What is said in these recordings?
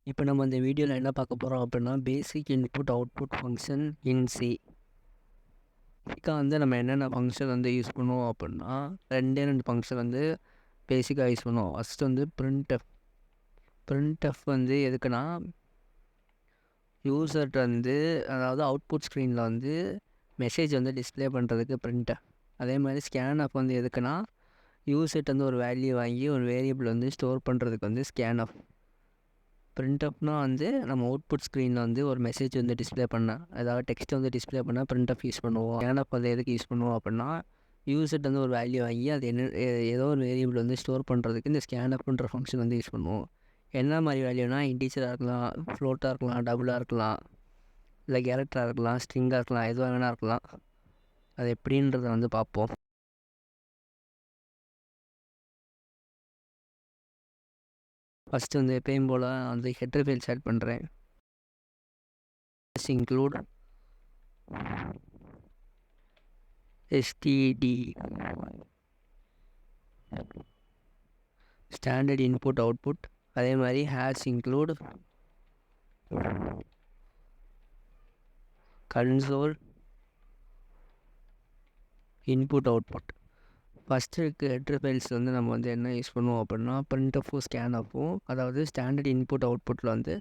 இப்போ நம்ம இந்த வீடியோவில் என்ன பார்க்க போகிறோம் அப்படின்னா பேசிக் இன்புட் அவுட்புட் ஃபங்க்ஷன் இன் சி. பேசிக்காக வந்து நம்ம என்னென்ன ஃபங்க்ஷன் வந்து யூஸ் பண்ணுவோம் அப்படின்னா ரெண்டு ஃபங்க்ஷன் வந்து பேசிக்காக யூஸ் பண்ணுவோம். ஃபஸ்ட்டு வந்து பிரிண்ட் எஃப் வந்து எதுக்குன்னா யூசர்கிட்ட வந்து அதாவது அவுட்புட் ஸ்க்ரீனில் வந்து மெசேஜ் வந்து டிஸ்பிளே பண்ணுறதுக்கு பிரிண்ட்எஃப். அதே மாதிரி ஸ்கேன்எஃப் வந்து எதுக்குன்னா யூசர்கிட்ட வந்து ஒரு வேல்யூ வாங்கி ஒரு வேரியபிள் வந்து ஸ்டோர் பண்ணுறதுக்கு வந்து ஸ்கேன்எஃப். பிரிண்ட்எஃப்னால் வந்து நம்ம அவுட்புட் ஸ்க்ரீனில் வந்து ஒரு மெசேஜ் வந்து டிஸ்பிளே பண்ணால் அதாவது டெக்ஸ்ட் வந்து டிஸ்பிளே பண்ணால் பிரிண்ட்எஃப் யூஸ் பண்ணுவோம். ஸ்கேன்எஃப் வந்து எதுக்கு யூஸ் பண்ணுவோம் அப்படின்னா யூசர்கிட்ட வந்து ஒரு வேல்யூ வாங்கி அது ஏதோ ஒரு வேரியபிள் வந்து ஸ்டோர் பண்ணுறதுக்கு இந்த ஸ்கேன்எஃப்ன்ற ஃபங்க்ஷன் வந்து யூஸ் பண்ணுவோம். என்ன மாதிரி வேல்யூனா இன்டீஜராக இருக்கலாம், ஃப்ளோட்டாக இருக்கலாம், டபுளாக இருக்கலாம், இல்லை கேரக்டராக இருக்கலாம், ஸ்ட்ரிங்காக இருக்கலாம், எதுவாக வேணா இருக்கலாம். அது எப்படின்றத வந்து பார்ப்போம். ஃபஸ்ட்டு வந்து எப்பயும் போல் வந்து ஹெட்டர் ஃபைல்ஸ் ஆட் பண்ணுறேன். Include std standard input output. அதே மாதிரி hash include console input output. First இருக்க ஹெட்டர் ஃபைல்ஸ் வந்து நம்ம வந்து என்ன யூஸ் பண்ணுவோம் அப்படின்னா பிரிண்ட்எஃப்பும் ஸ்கேன்எஃப்பும், அதாவது ஸ்டாண்டர்ட் இன்புட் அவுட்புட்டில் வந்து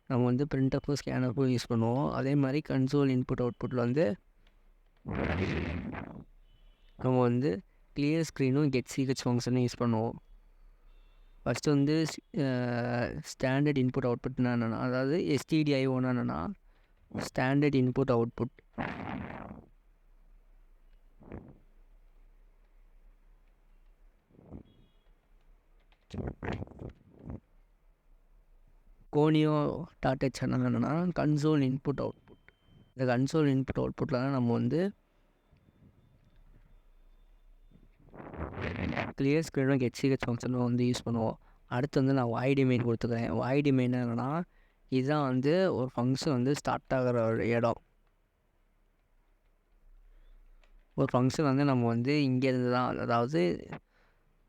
நம்ம வந்து பிரிண்ட்எஃப்பும் ஸ்கேன்எஃப்பும் யூஸ் பண்ணுவோம். அதே மாதிரி கன்சோல் இன்புட் அவுட்புட்டில் வந்து நம்ம வந்து கிளியர் ஸ்க்ரீனும் கெட்சிஹெச் ஃபங்க்ஷனும் யூஸ் பண்ணுவோம். ஃபஸ்ட்டு வந்து ஸ்டாண்டர்ட் இன்புட் அவுட்புட்னா என்னென்னா, அதாவது stdio என்னென்னா standard input output. கோனியோ dot channel என்னென்னா கன்சோல் இன்புட் அவுட்புட். இந்த கன்சோல் இன்புட் அவுட்புட்டில் தான் நம்ம வந்து கிளியர் ஸ்க்ரீனும் கெட்சிஹெச் ஃபங்க்ஷனும் வந்து யூஸ் பண்ணுவோம். அடுத்து வந்து நான் வாய்ட் மெயின் கொடுத்துக்கிறேன். வாய்ட் மெயின் என்னென்னா இதுதான் வந்து ஒரு ஃபங்க்ஷன் வந்து ஸ்டார்ட் ஆகிற ஒரு இடம். ஒரு ஃபங்க்ஷன் வந்து நம்ம வந்து இங்கேருந்து தான், அதாவது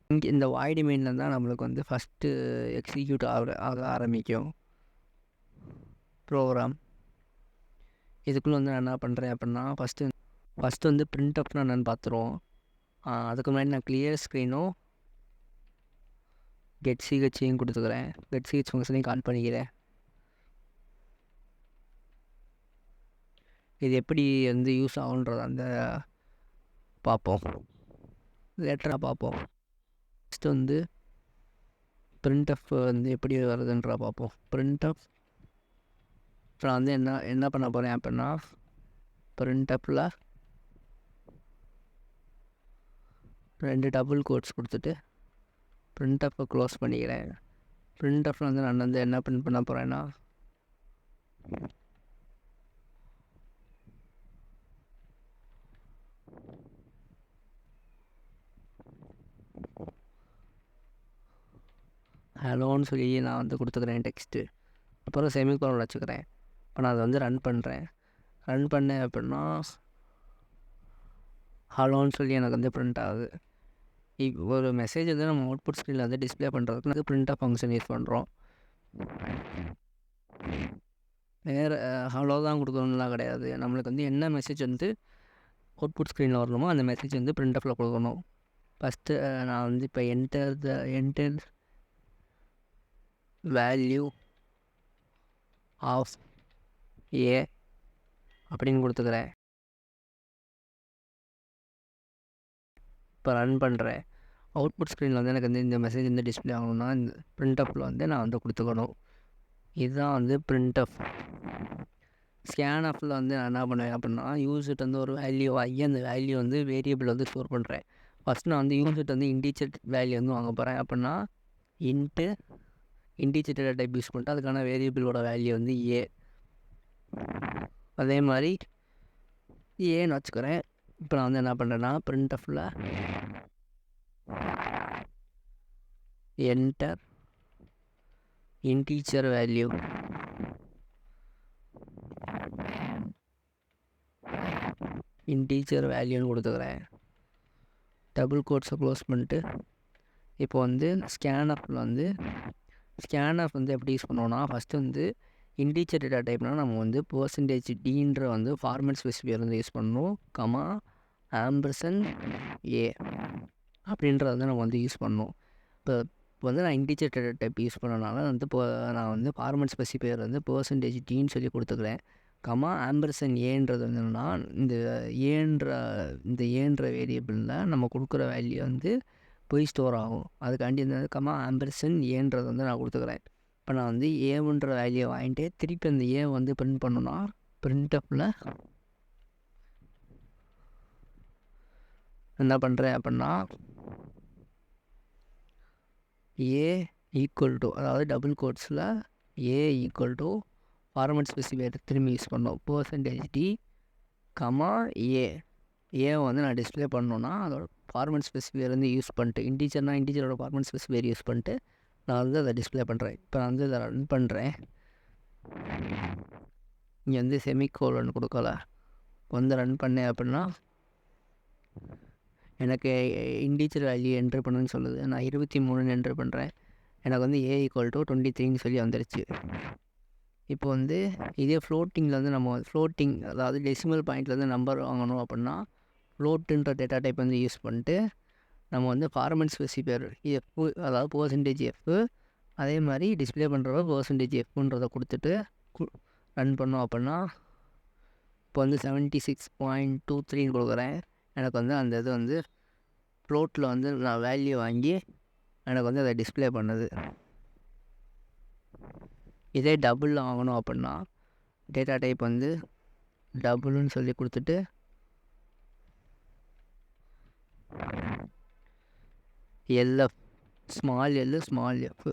இங்கே இந்த வாய்ட் மெயினில் தான் நம்மளுக்கு வந்து ஃபஸ்ட்டு எக்ஸிக்யூட் ஆக ஆரம்பிக்கும் ப்ரோக்ராம். இதுக்குள்ளே வந்து நான் என்ன பண்ணுறேன் அப்படின்னா ஃபஸ்ட்டு வந்து பிரிண்ட்எஃப்னா என்னென்னு பார்த்துருவோம். அதுக்கு முன்னாடி நான் கிளியர் ஸ்க்ரீனும் கெட்சிஹெச்சையும் கொடுத்துக்கிறேன். கெட்சிஹெச் ஃபங்க்ஷனையும் கால் பண்ணிக்கிறேன். இது எப்படி வந்து யூஸ் ஆகுன்றத அந்த பார்ப்போம், லேட்டராக பார்ப்போம். ஃபஸ்ட்டு வந்து பிரிண்ட்எஃப் வந்து எப்படி வருதுன்றா பார்ப்போம். பிரிண்ட்எஃப் நான் வந்து என்ன பண்ண போகிறேன் அப்படின்னா பிரிண்ட்எஃப்பில் 2 டபுள் கோட்ஸ் கொடுத்துட்டு பிரிண்ட்எஃப்பை க்ளோஸ் பண்ணிக்கிறேன். பிரிண்ட்எஃப்பில் வந்து நான் வந்து என்ன பிரிண்ட் பண்ண போகிறேன்னா ஹலோன்னு சொல்லி நான் வந்து கொடுத்துக்கிறேன் டெக்ஸ்ட்டு. அப்புறம் செமிகோலன் வச்சுக்கிறேன். இப்போ நான் அதை வந்து ரன் பண்ணேன் அப்படின்னா ஹலோன்னு சொல்லி எனக்கு வந்து பிரிண்ட் ஆகுது. ஒரு மெசேஜ் வந்து நம்ம அவுட்புட் ஸ்க்ரீனில் வந்து டிஸ்பிளே பண்ணுறதுக்கு நமக்கு பிரிண்ட்எஃப் ஃபங்க்ஷன் யூஸ் பண்ணுறோம். வேறு ஹலோ தான் கொடுக்கணும்லாம் கிடையாது. நம்மளுக்கு வந்து என்ன மெசேஜ் வந்து அவுட்புட் ஸ்க்ரீனில் வரணுமோ அந்த மெசேஜ் வந்து பிரிண்ட்எஃப்பில் கொடுக்கணும். ஃபஸ்ட்டு நான் வந்து இப்போ என்டர் வேல்யூ ஆஃப் ஏ அப்படின்னு கொடுத்துக்கிறேன். இப்போ ரன் பண்ணுறேன். அவுட்புட் ஸ்க்ரீனில் வந்து எனக்கு வந்து இந்த மெசேஜ் வந்து டிஸ்பிளே ஆகணும்னா இந்த பிரிண்ட்எஃப்பில் வந்து நான் வந்து கொடுத்துக்கணும். இதுதான் வந்து பிரிண்ட்எஃப். ஸ்கேன்எஃப்பில் வந்து நான் என்ன பண்ணுவேன் அப்படின்னா யூசர்கிட்ட வந்து ஒரு வேல்யூ வாங்கி அந்த வேல்யூ வந்து வேரியபிள் வந்து ஸ்டோர் பண்ணுறேன். ஃபஸ்ட் நான் வந்து யூசர்கிட்ட வந்து இன்டீஜர் வேல்யூ வந்து வாங்க போகிறேன். அப்படின்னா இன்டீஜர் டேட்டா டைப் யூஸ் பண்ணிட்டு அதுக்கான வேரியபிளோட வேல்யூ வந்து ஏ. அதே மாதிரி ஏன்னு வச்சுக்கிறேன். இப்போ நான் வந்து என்ன பண்ணுறேன்னா பிரிண்ட்எஃப்பில் என்டர் இன்டீஜர் வேல்யூ வேல்யூன்னு கொடுத்துக்கிறேன். டபுள் கோட்ஸை க்ளோஸ் பண்ணிட்டு இப்போ வந்து ஸ்கேன்எஃப்பில் வந்து ஸ்கேன்ஆஃப் வந்து எப்படி யூஸ் பண்ணுவோன்னா, ஃபஸ்ட்டு வந்து இன்டீஜர் டேட்டா டைப்னால் நம்ம வந்து %d வந்து ஃபார்மேட் ஸ்பெசிஃபையர் வந்து யூஸ் பண்ணணும், கமா ஆம்பர்சன்ட் ஏ அப்படின்றத வந்து நம்ம வந்து யூஸ் பண்ணணும். இப்போ வந்து நான் இன்டீஜர் டேட்டா டைப் யூஸ் பண்ணனால வந்து நான் வந்து ஃபார்மேட் ஸ்பெசிஃபையர் வந்து %dன்னு சொல்லி கொடுத்துக்கிறேன், கமா ஆம்பர்சன்ட் ஏன்றது வந்து என்னென்னா, இந்த ஏன்ற வேரியபிளில் நம்ம கொடுக்குற வேல்யூ வந்து போய் ஸ்டோர் ஆகும். அதுக்காண்டி இந்த கமா ஆம்பர்சன்ட் ஏன்றது வந்து நான் கொடுத்துக்கிறேன். இப்போ நான் வந்து ஏன்ற வேல்யூவை வாங்கிட்டு திருப்பி அந்த ஏ வந்து பிரிண்ட் பண்ணணும்னா, பிரிண்டப்பில் என்ன பண்ணுறேன் அப்படின்னா, ஏ ஈக்குவல் டு, அதாவது டபுள் கோட்ஸில் a equal to format specifier திரும்பி யூஸ் பண்ணோம், %d கமா ஏவை வந்து நான் டிஸ்பிளே பண்ணணுன்னா அதோட ஃபார்மேட் ஸ்பெசிஃபையர் வந்து யூஸ் பண்ணிட்டு, இன்டீஜரோட ஃபார்மேட் ஸ்பெசிஃபையர் யூஸ் பண்ணிட்டு நான் வந்து அதை டிஸ்பிளே பண்ணுறேன். இப்போ நான் வந்து இதை ரன் பண்ணுறேன். இங்கே வந்து செமிகோலன் கொடுக்கல, வந்து ரன் பண்ணேன் அப்படின்னா எனக்கு இன்டீஜர் வேல்யூ என்ட்ரு பண்ணுன்னு சொல்லுது. நான் 23 என்ட்ரு பண்ணுறேன். எனக்கு வந்து ஏ ஈக்குவல் டு 23 சொல்லி வந்துருச்சு. இப்போ வந்து இதே ஃப்ளோட்டிங்கில் வந்து நம்ம ஃப்ளோட்டிங், அதாவது டெசிமல் பாயிண்ட்லேருந்து நம்பர் வாங்கணும் அப்படின்னா, ஃப்ளோட்டுன்ற டேட்டா டைப் வந்து யூஸ் பண்ணிட்டு நம்ம வந்து ஃபார்மேட் ஸ்பெசிஃபையர் எஃப், அதாவது %f, அதே மாதிரி டிஸ்பிளே பண்ணுறப்ப %fன்றதை கொடுத்துட்டு ரன் பண்ணோம் அப்படின்னா, இப்போ வந்து 76.23 கொடுக்குறேன். எனக்கு வந்து அந்த இது வந்து ஃப்ளோட்டில் வந்து நான் வேல்யூ வாங்கி எனக்கு வந்து அதை டிஸ்பிளே பண்ணுது. இதே டபுளில் வாங்கணும் அப்படின்னா டேட்டா டைப் வந்து டபுள்னு சொல்லி கொடுத்துட்டு LF, small L small F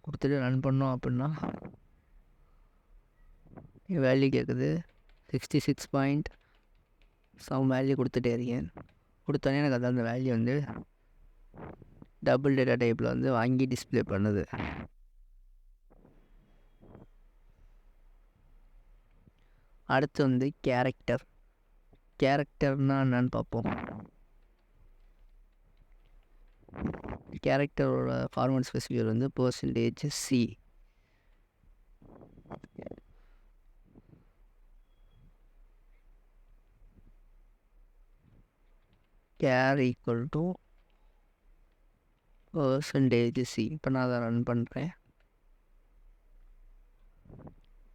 கொடுத்துட்டு ரன் பண்ணோம் அப்படின்னா வேல்யூ கேட்குது. 66 சம் வேல்யூ கொடுத்துட்டே இருக்கேன். கொடுத்தோன்னே எனக்கு அந்த வேல்யூ வந்து டபுள் டேட்டா டைப்பில் வந்து வாங்கி டிஸ்பிளே பண்ணுது. அடுத்து வந்து கேரக்டர்னால் என்னன்னு பார்ப்போம். கேரக்டரோட ஃபார்மேட் ஸ்பெசிஃபையர் வந்து %c. Care equal to %c. இப்போ நான் அதை ரன் பண்ணுறேன்.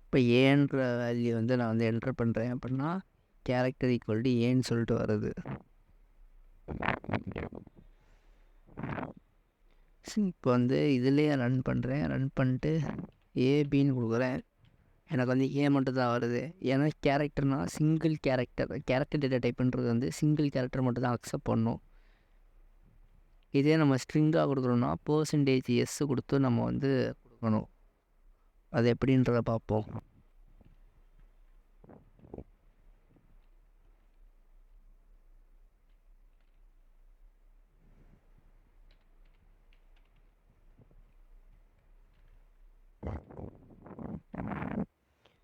இப்போ ஏன்ற வேல்யூ வந்து நான் வந்து என்ட்ரு பண்ணுறேன் அப்படின்னா கேரக்டர் ஈக்குவல் டு ஏன்னு சொல்லிட்டு வருது. இப்போ வந்து இதுலேயே ரன் பண்ணுறேன். ரன் பண்ணிட்டு ஏபின்னு கொடுக்குறேன். எனக்கு வந்து ஏ மட்டும் தான் வருது. ஏன்னா கேரக்டர்னால் சிங்கிள் கேரக்டர் டேட்டா டைப்புன்றது வந்து சிங்கிள் கேரக்டர் மட்டும் தான் அக்செப்ட் பண்ணணும். இதே நம்ம ஸ்ட்ரிங்காக கொடுக்குறோன்னா %s கொடுத்து நம்ம வந்து கொடுக்கணும். அது எப்படின்றத பார்ப்போம்.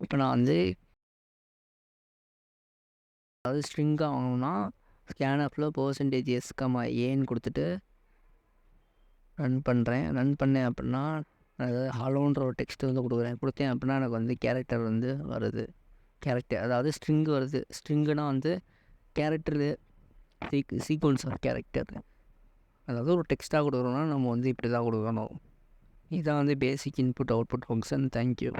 இப்போ நான் வந்து அதாவது ஸ்ட்ரிங்காக வாங்கணும்னா ஸ்கேன்ஆஃபில் %s, ஏன்னு கொடுத்துட்டு ரன் பண்ணுறேன். ரன் பண்ணேன் அப்படின்னா அதாவது ஹலோன்ற ஒரு டெக்ஸ்ட் வந்து கொடுத்தேன் அப்படின்னா எனக்கு வந்து கேரக்டர் வந்து வருது. கேரக்டர் அதாவது ஸ்ட்ரிங்கு வருது. ஸ்ட்ரிங்குனா வந்து கேரக்டரு சீக்வன்ஸ் ஆஃப் கேரக்டர். அதாவது ஒரு டெக்ஸ்ட்டாக கொடுக்குறோன்னா நம்ம வந்து இப்படி தான் கொடுக்கணும். இதுதான் வந்து பேசிக் இன்புட் அவுட்புட் ஃபங்க்ஷன். தேங்க்யூ.